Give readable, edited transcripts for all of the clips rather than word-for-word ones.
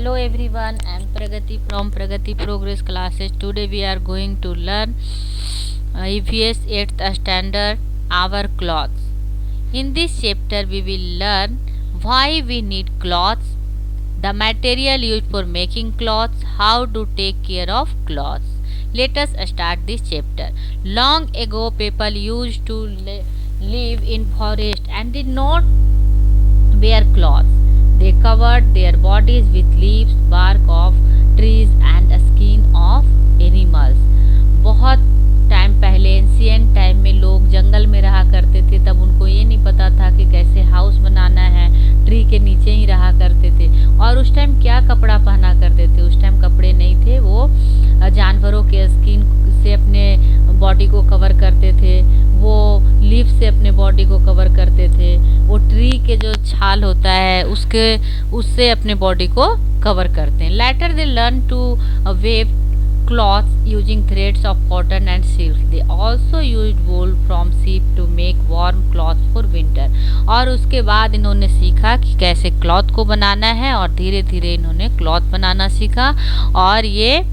Hello everyone, I am Pragati from Pragati Progress classes. Today we are going to learn EVS 8th standard, our clothes. In this chapter we will learn why we need clothes, the material used for making clothes, how to take care of clothes. Let us start this chapter. Long ago people used to live in forest and did not wear clothes. They covered their bodies with leaves, bark of trees and skin of animals. बहुत time पहले ancient time में लोग जंगल में रहा करते थे, तब उनको ये नहीं पता था कि कैसे हाउस बनाना है, ट्री के नीचे ही रहा करते थे। और उस टाइम क्या कपड़ा पहना करते थे, उस टाइम कपड़े नहीं थे, वो जानवरों के स्किन से अपने बॉडी को कवर करते थे, वो लीफ से अपने बॉडी को कवर करते थे, वो ट्री के जो छाल होता है उससे अपने बॉडी को कवर करते हैं। Later they learn to weave cloths using threads of cotton and silk. They also used wool from sheep to make warm cloths for winter. और उसके बाद इन्होंने सीखा कि कैसे क्लॉथ को बनाना है और धीरे धीरे इन्होंने क्लॉथ बनाना सीखा। और ये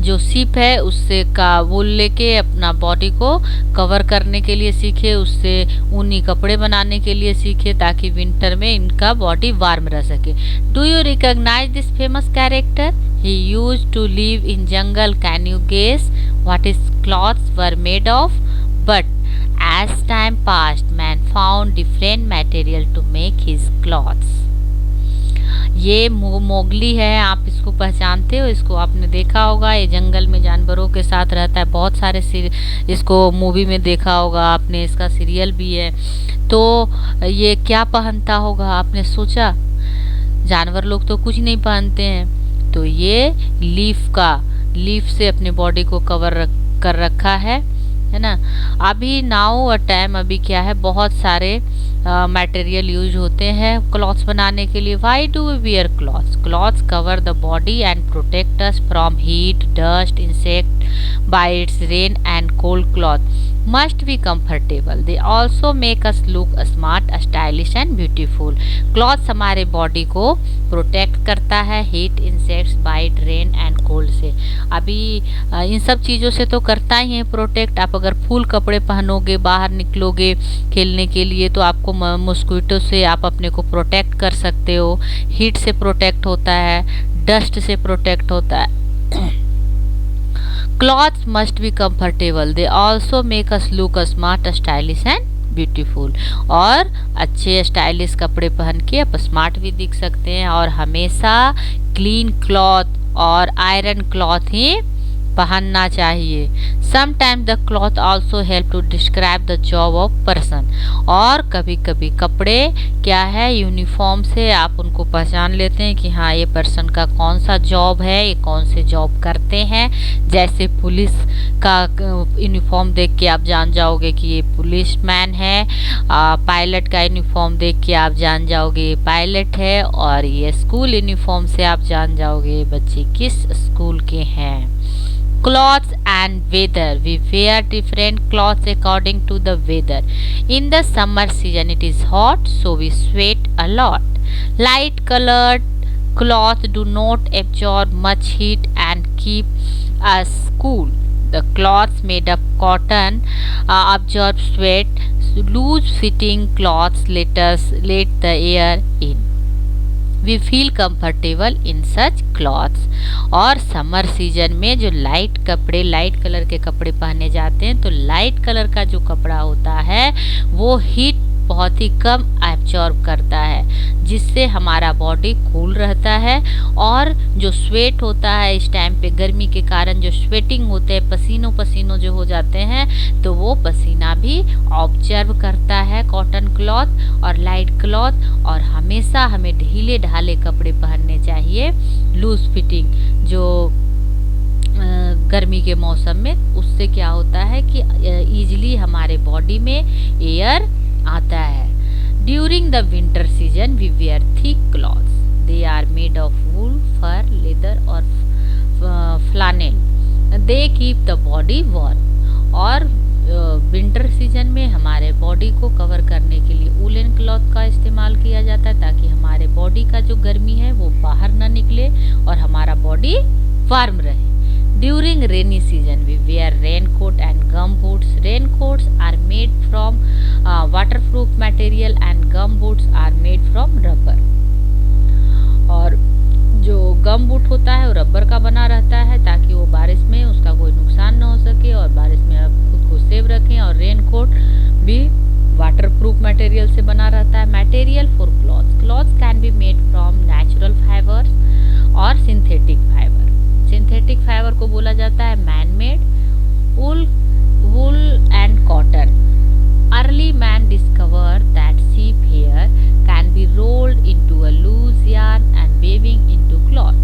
जो सीप है उससे का वूल लेके अपना बॉडी को कवर करने के लिए सीखे, उससे ऊनी कपड़े बनाने के लिए सीखे ताकि विंटर में इनका बॉडी वार्म रह सके। Do you recognise this famous character? He used to live in jungle. Can you guess what his clothes were made of? But as time passed, man found different material to make his clothes. ये Mowgli है, आप इसको पहचानते हो, इसको आपने देखा होगा, ये जंगल में जानवरों के साथ रहता है। बहुत सारे इसको मूवी में देखा होगा आपने, इसका सीरियल भी है। तो ये क्या पहनता होगा आपने सोचा? जानवर लोग तो कुछ नहीं पहनते हैं, तो ये लीफ से अपने बॉडी को कवर कर रखा है ना। अभी नाउ टाइम अभी क्या है, बहुत सारे मटेरियल यूज होते हैं क्लॉथ्स बनाने के लिए। Why do we wear clothes? Clothes cover the body and protect us from heat, dust, insect bites, rain and cold. Cloth must be comfortable. They also make us look smart, stylish and beautiful. Clothes हमारे body को protect करता है heat, insects, bite, rain and cold से। अभी इन सब चीज़ों से तो करता ही है प्रोटेक्ट। आप अगर फुल कपड़े पहनोगे, बाहर निकलोगे खेलने के लिए, तो आपको मॉस्किटो से आप अपने को प्रोटेक्ट कर सकते हो। हीट से प्रोटेक्ट होता है, डस्ट से प्रोटेक्ट होता है। Clothes must be comfortable. They also make us look smart, stylish and beautiful. और अच्छे स्टाइलिश कपड़े पहन के आप स्मार्ट भी दिख सकते हैं। और हमेशा क्लीन क्लॉथ और आयरन क्लॉथ ही पहनना चाहिए। Sometimes the cloth also help to describe the job of person. और कभी कभी कपड़े क्या है, यूनिफॉर्म से आप उनको पहचान लेते हैं कि हाँ ये पर्सन का कौन सा जॉब है, ये कौन से जॉब करते हैं। जैसे पुलिस का यूनिफॉर्म देख के आप जान जाओगे कि ये पुलिस मैन है। पायलट का यूनिफॉर्म देख के आप जान जाओगे ये पायलट है। और ये स्कूल यूनिफॉर्म से आप जान जाओगे बच्चे किस स्कूल के हैं। Clothes and weather. We wear different clothes according to the weather. In the summer season it is hot, so we sweat a lot. Light colored cloths do not absorb much heat and keep us cool. The cloths made of cotton absorb sweat. Loose fitting cloths let the air in. We feel comfortable in such clothes. और summer season में जो light colour के कपड़े पहने जाते हैं, तो light colour का जो कपड़ा होता है वो हीट बहुत ही कम एब्जॉर्ब करता है, जिससे हमारा बॉडी कूल रहता है। और जो स्वेट होता है इस टाइम पे गर्मी के कारण जो स्वेटिंग होते हैं, पसीनों जो हो जाते हैं, तो वो पसीना भी ऑब्जर्व करता है कॉटन क्लॉथ और लाइट क्लॉथ। और हमेशा हमें ढीले ढाले कपड़े पहनने चाहिए, लूज फिटिंग, जो गर्मी के मौसम में। उससे क्या होता है कि ईजिली हमारे बॉडी में एयर आता है। During the winter season we wear thick clothes. They are made of wool, fur, leather और flannel. They keep the body warm. और विंटर सीजन में हमारे बॉडी को कवर करने के लिए वूलन क्लॉथ का इस्तेमाल किया जाता है ताकि हमारे बॉडी बॉडी का जो गर्मी है वो बाहर ना निकले और हमारा बॉडी वार्म रहे। During rainy season, we wear raincoat and gum boots. Raincoats are made from waterproof material and gum boots are made from rubber. और जो गम बूट होता है वो रबर का बना रहता है ताकि वो बारिश में उसका कोई नुकसान ना हो सके और बारिश में आप खुद को सेव रखें। और रेनकोट भी वाटरप्रूफ मटेरियल से बना रहता है। Material for clothes, clothes can be made from natural fibres और सिंथेटिक फाइबर। सिंथेटिक फाइबर को बोला जाता है man made, wool and cotton. Early man discover that sheep hair can be rolled into a loose yarn and weaving into cloth.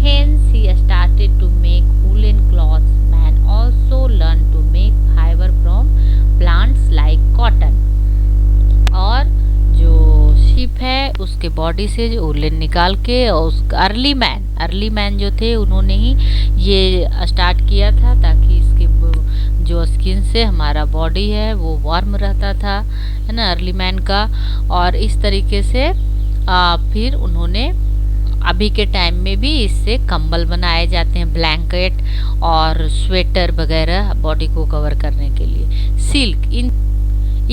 Hence he started to make woolen cloths. Man also learned to make fiber from plants like cotton. और जो ship है उसके body से जो woollen निकाल के और उस अर्ली मैन जो थे उन्होंने ही ये स्टार्ट किया था ताकि इसके जो स्किन से हमारा बॉडी है वो वार्म रहता था, है ना, अर्ली मैन का। और इस तरीके से फिर उन्होंने अभी के टाइम में भी इससे कंबल बनाए जाते हैं, ब्लैंकेट और स्वेटर वगैरह बॉडी को कवर करने के लिए। Silk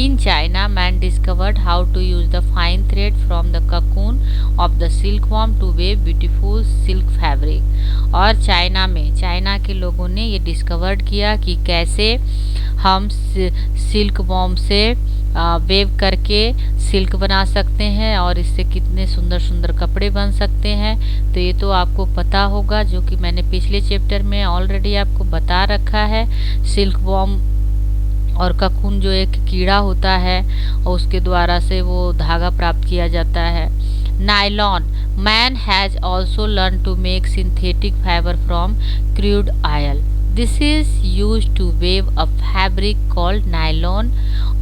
In China, man discovered how to use the fine thread from the cocoon of the silkworm to weave beautiful silk fabric. और चाइना के लोगों ने ये डिस्कवर्ड किया कि कैसे हम सिल्क वॉर्म से वेव करके सिल्क बना सकते हैं और इससे कितने सुंदर सुंदर कपड़े बन सकते हैं। तो ये तो आपको पता होगा, जो कि मैंने पिछले चैप्टर में ऑलरेडी आपको बता रखा है। सिल्क वॉर्म और ककून जो एक कीड़ा होता है और उसके द्वारा से वो धागा प्राप्त किया जाता है। Nylon, man has also learn to make synthetic fibre from crude oil. This is use to weave a fabric called nylon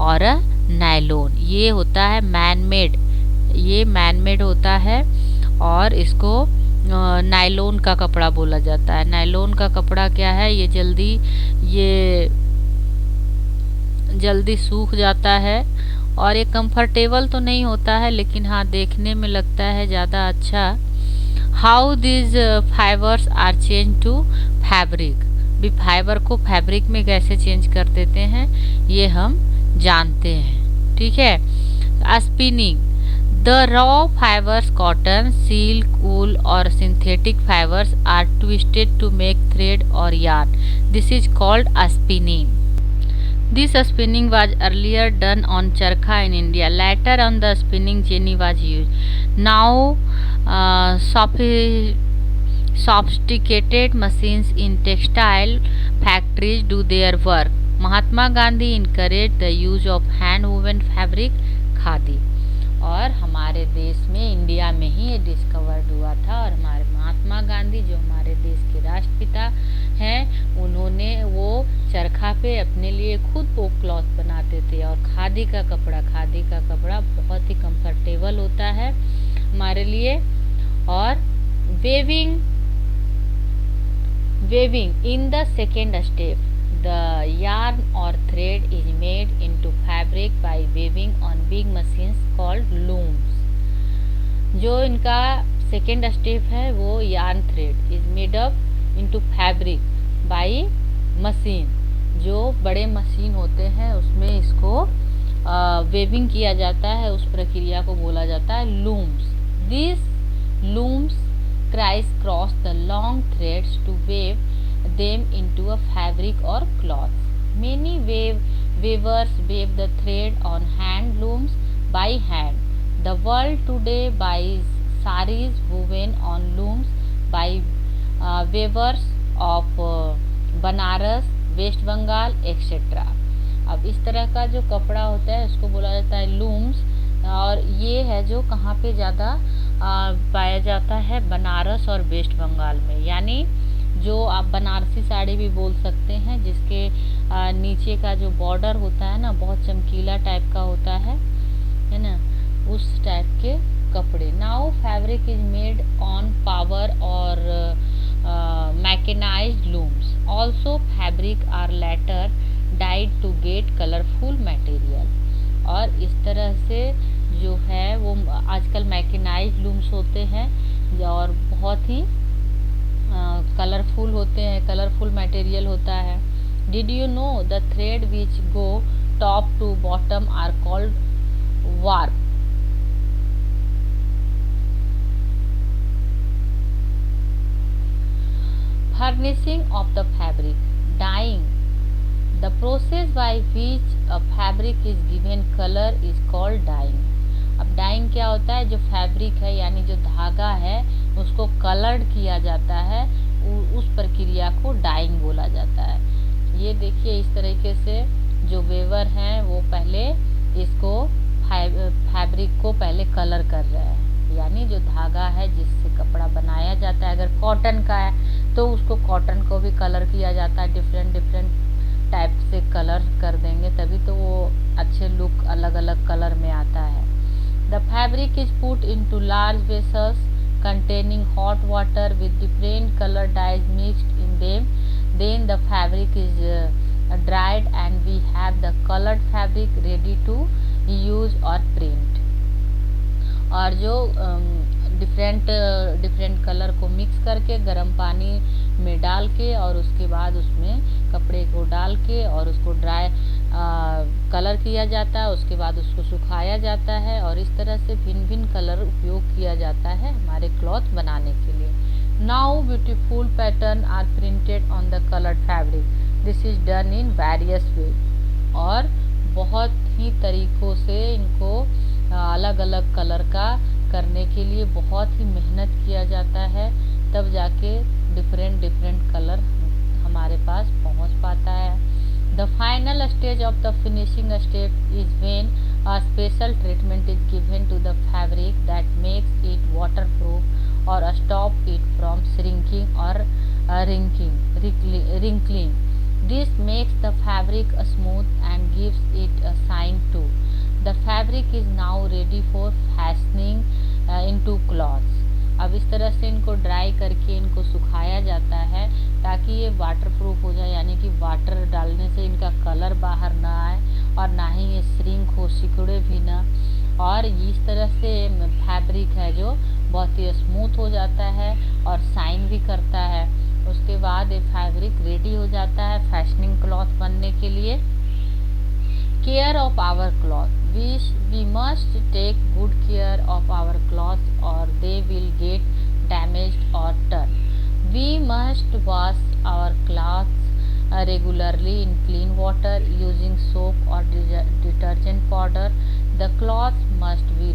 और अ नायलोन। ये होता है मैन मेड होता है और इसको नायलोन का कपड़ा बोला जाता है। नायलोन का कपड़ा क्या है, ये जल्दी सूख जाता है और ये कंफर्टेबल तो नहीं होता है, लेकिन हाँ देखने में लगता है ज़्यादा अच्छा। How this fibres are change to fabric, भी फाइबर को फैब्रिक में कैसे चेंज कर देते हैं ये हम जानते हैं, ठीक है। Spinning, the raw fibres cotton, silk, wool और synthetic fibres are twisted to make thread और yarn. This is called spinning. This spinning was earlier done on charkha in India. Later on the spinning jenny was used. Now sophisticated machines in textile factories do their work. Mahatma Gandhi encouraged the use of hand woven fabric khadi. और हमारे देश में India में ही ये discovered हुआ था और हमारे महात्मा गांधी जो हमारे देश के राष्ट्रपिता हैं उन्होंने वो चरखा पे अपने लिए खुद वो क्लॉथ बनाते थे। और खादी का कपड़ा बहुत ही कंफर्टेबल होता है हमारे लिए। और weaving in the second step, the yarn or thread is made into fabric by weaving on big machines called looms. जो इनका सेकेंड स्टेप है वो yarn thread is made up into fabric by machine, जो बड़े machine होते हैं उसमें इसको वेविंग किया जाता है, उस प्रक्रिया को बोला जाता है looms. These looms criss-cross the long threads to weave them into a fabric or cloth. Many weavers weave the thread on hand looms by hand. The world today buys sarees woven on looms by weavers of Banaras, West Bengal etcetera. अब इस तरह का जो कपड़ा होता है उसको बोला जाता है लूम्स, और ये है जो कहाँ पे ज़्यादा पाया जाता है, बनारस और वेस्ट बंगाल में। यानी जो आप बनारसी साड़ी भी बोल सकते हैं, जिसके नीचे का जो बॉर्डर होता है ना बहुत चमकीला टाइप का होता है ना, उस टाइप के कपड़े। Now fabric is made on power और mechanised looms. Also fabric are later dyed to get colourful material. और इस तरह से जो है वो आजकल मैकेनाइज लूम्स होते हैं और बहुत ही कलरफुल होते हैं, कलरफुल मटेरियल होता है। Did you know the thread which go top to bottom are called warp. Furnishing of the fabric, dyeing. The process by which a fabric is given color is called dyeing. अब dying क्या होता है, जो fabric है यानी जो धागा है उसको कलर्ड किया जाता है, उस प्रक्रिया को डाइंग बोला जाता है। ये देखिए इस तरीके से जो वेवर हैं वो पहले इसको फैब्रिक को पहले कलर कर रहे हैं, यानी जो धागा है जिससे कपड़ा बनाया जाता है, अगर कॉटन का है तो उसको कॉटन को भी कलर किया जाता है, डिफरेंट डिफरेंट टाइप से कलर कर देंगे तभी तो वो अच्छे लुक अलग अलग कलर में आता है। The fabric is put into large vessels containing hot water with different color dyes mixed in them. Then the fabric is dried and we have the colored fabric ready to use or print. और जो different colour को mix करके गर्म पानी में डाल के और उसके बाद उसमें कपड़े को डाल के और उसको ड्राई कलर किया जाता है, उसके बाद उसको सुखाया जाता है और इस तरह से भिन्न भिन्न कलर उपयोग किया जाता है हमारे क्लॉथ बनाने के लिए। Now beautiful pattern are printed on the coloured fabric, this is done in various way. और बहुत ही तरीक़ों से इनको अलग अलग कलर का करने के लिए बहुत ही मेहनत किया जाता है, तब जाके डिफरेंट कलर हमारे पास पहुंच पाता है। The final stage of the finishing step is when a special treatment is given to the fabric that makes it waterproof और स्टॉप इट फ्रॉम श्रिंकिंग और wrinkling. This makes the fabric smooth and gives it a shine too. The fabric is now ready for fashioning into cloths. अब इस तरह से इनको dry करके इनको सुखाया जाता है ताकि ये वाटरप्रूफ हो जाए, यानी कि वाटर डालने से इनका कलर बाहर ना आए और ना ही ये श्रिंक हो, सिकुड़े भी ना। और इस तरह से फैब्रिक है जो बहुत ही स्मूथ हो जाता है और शाइन भी करता है। उसके बाद ये फैब्रिक रेडी हो जाता है फैशनिंग क्लॉथ बनने के लिए। Care of our cloth, we must take good care of our clothes or they will get damaged or torn. We must wash our clothes regularly in clean water using soap or detergent powder. The clothes must be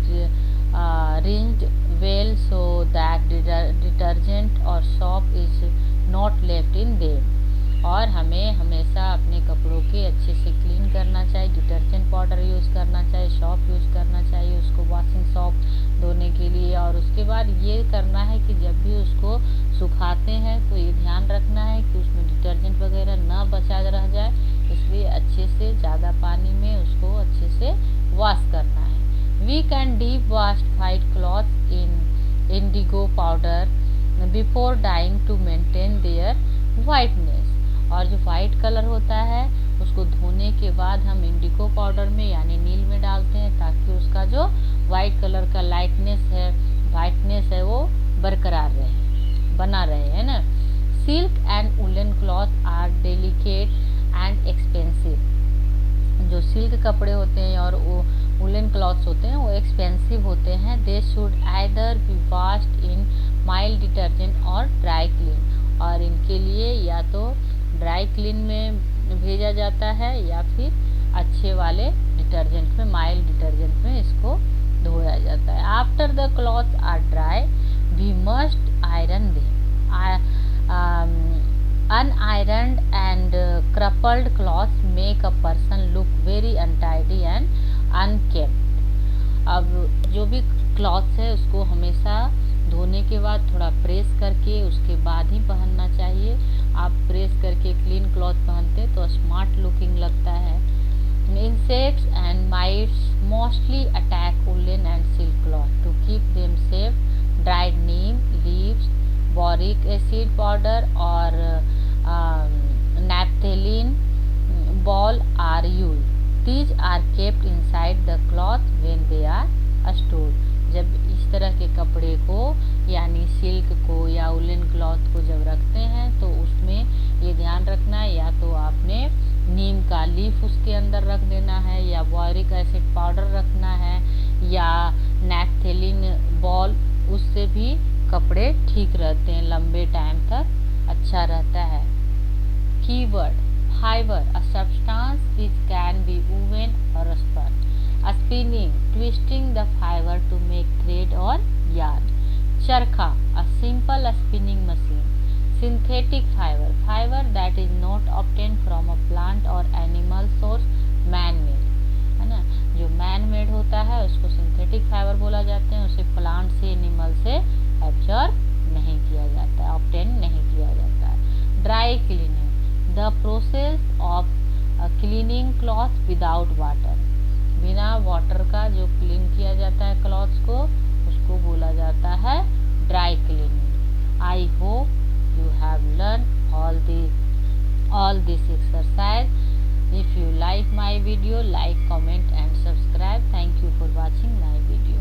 rinsed well so that detergent or soap is not left in them. और हमें हमेशा अपने कपड़ों के अच्छे से clean करना चाहिए, डिटर्जेंट पाउडर यूज़ करना चाहिए, सॉप यूज़ करना चाहिए उसको वॉशिंग सॉप धोने के लिए। और उसके बाद ये करना है कि जब भी उसको सुखाते हैं तो ये ध्यान रखना है कि उसमें डिटर्जेंट वगैरह ना बचा रह जाए, इसलिए अच्छे से ज़्यादा पानी में उसको अच्छे से वॉश करना है। We can deep wash white cloth in indigo powder before dyeing to maintain their whiteness. और जो वाइट कलर होता है उसको धोने के बाद हम इंडिगो पाउडर में यानी नील में डालते हैं ताकि उसका जो वाइट कलर का वाइटनेस है वो बरकरार रहे, बना रहे, है ना। Silk and woollen cloth are delicate and expensive. जो सिल्क कपड़े होते हैं और वो वुलन क्लॉथ्स होते हैं वो एक्सपेंसिव होते हैं। They should either B washed in mild detergent और ड्राई क्लीन। और इनके लिए या तो ड्राई क्लीन में भेजा जाता है या फिर अच्छे वाले डिटर्जेंट में, माइल्ड डिटर्जेंट में इसको धोया जाता है। After the cloth are dry we must iron them. Unironed and crumpled cloth make a person look very untidy and unkempt. अब जो भी क्लॉथ्स है उसको हमेशा धोने के बाद थोड़ा प्रेस करके उसके बाद ही पहनना चाहिए। आप प्रेस करके क्लीन क्लॉथ पहनते तो स्मार्ट लुकिंग लगता है। Insects and mites mostly attack woollen and silk cloth. To keep them safe dried neem leaves, boric acid powder और naphthalene ball are used. These are kept inside the cloth when they are stored. जब इस तरह के कपड़े को यानी silk को या उलन क्लॉथ को जब रखते हैं तो उसमें ये ध्यान रखना है, या तो आपने नीम का लीफ उसके अंदर रख देना है, या बोरिक एसिड पाउडर रखना है, या नैप्थेलिन बॉल, उससे भी कपड़े ठीक रहते हैं, लंबे टाइम तक अच्छा रहता है। Keyword fibre, a substance which can be woven or spun. A spinning, twisting the fiber to make thread or yarn. Charkha, a simple spinning machine. Synthetic fiber, fiber that is not obtained from a plant or animal source, man-made, है ना। जो man made होता है उसको synthetic fibre बोला जाते हैं, उसे प्लांट से एनिमल से एब्जॉर्ब नहीं किया जाता है, ऑब्टेन नहीं किया जाता है। Dry cleaning, the process of cleaning cloth without water, बिना वाटर का जो क्लीन किया जाता है क्लॉथ्स को उसको बोला जाता है dry cleaning. I hope you have learn all this exercise. If you like my video, like, comment and subscribe. Thank you for watching my video.